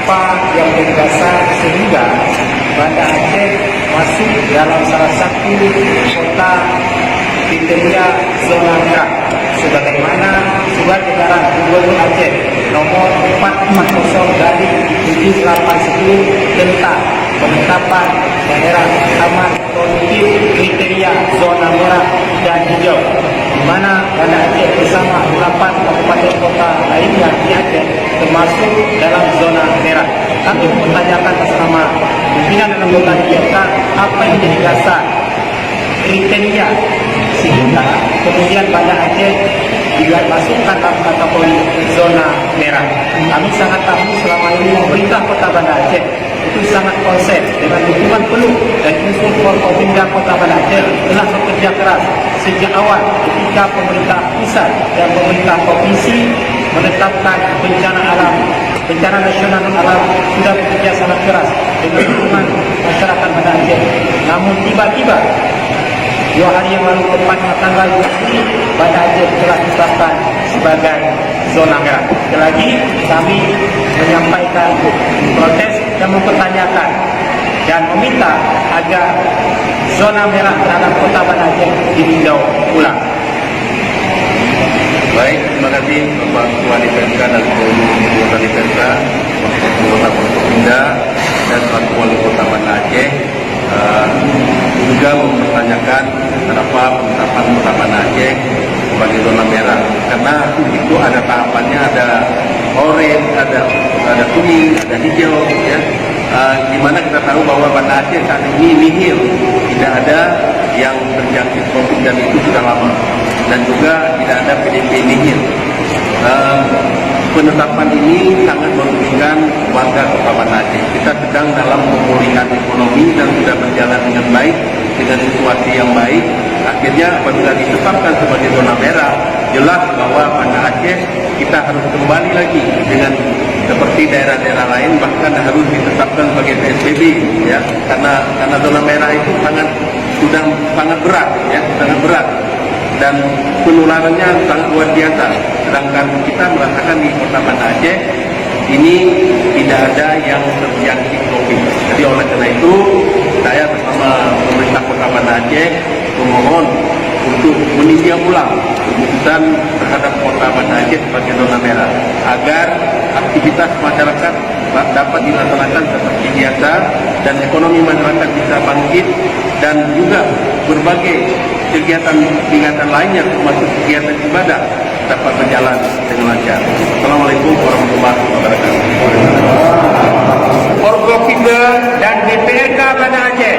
apa yang berdasar sehingga Banda Aceh masuk dalam salah satu kota kriteria zona merah sebagaimana surat edaran Gubernur Aceh nomor 440/7810 tentang penetapan daerah aman produktif kriteria zona merah dan hijau, di mana Banda Aceh bersama 8 kabupaten kota lainnya di Aceh termasuk dalam zona merah. Kami mempertanyakan atas nama pimpinan dan anggota DPRK apa yang menjadi dasar kriteria sehingga kemudian Banda Aceh dimasukkan dalam kategori zona merah. Kami sangat tahu selama ini pemerintah Kota Banda Aceh itu sangat konsep dengan dukungan penuh dan unsur Forkopimda Kota Banda Aceh telah bekerja keras sejak awal ketika pemerintah pusat dan pemerintah provinsi menetapkan bencana nasional alam sudah bekerja sangat keras dengan dukungan masyarakat Banda Aceh. Namun tiba-tiba 2 hari yang lalu tepatnya tanggal 20 Banda Aceh telah ditetapkan sebagai zona merah. Sekali lagi kami menyampaikan protes dan mempertanyakan dan meminta agar zona merah terhadap Kota Banda Aceh ditinjau ulang. Baik, terima kasih Bapak Ketua DPRK dan seluruh anggota DPRK, anggota Forkopimda dan selaku Wali Kota Banda Aceh. Juga mempertanyakan kenapa penetapan Kota Banda Aceh sebagai zona merah, karena itu ada tahapannya, ada oranye, ada kuning, ada hijau, ya. Dimana kita tahu bahwa Banda Aceh saat ini nihil, tidak ada yang terjangkit COVID dan itu sudah lama, dan juga tidak ada PDP nihil. Penetapan ini sangat merugikan warga Kota Banda Aceh. Kita sedang dalam pemulihan ekonomi dan sudah berjalan dengan baik, dengan situasi yang baik. Akhirnya apabila ditetapkan sebagai zona merah, jelas bahwa Banda Aceh kita harus kembali lagi dengan seperti daerah-daerah lain, bahkan harus ditetapkan sebagai PSBB, ya, karena zona merah itu sudah sangat berat, ya, sangat berat. Dan penularannya sangat luar biasa. Sedangkan kita merasakan di Kota Banda Aceh ini tidak ada yang terjangkit COVID. Jadi oleh karena itu saya bersama pemerintah Kota Banda Aceh memohon untuk meninjau ulang keputusan terhadap Kota Banda Aceh sebagai zona merah agar aktivitas masyarakat dapat dilaksanakan seperti biasa dan ekonomi masyarakat bisa bangkit dan juga berbagai kegiatan lainnya termasuk kegiatan ibadah dapat berjalan dengan lancar. Assalamualaikum warahmatullahi wabarakatuh. Forkopimda dan DPRK Banda Aceh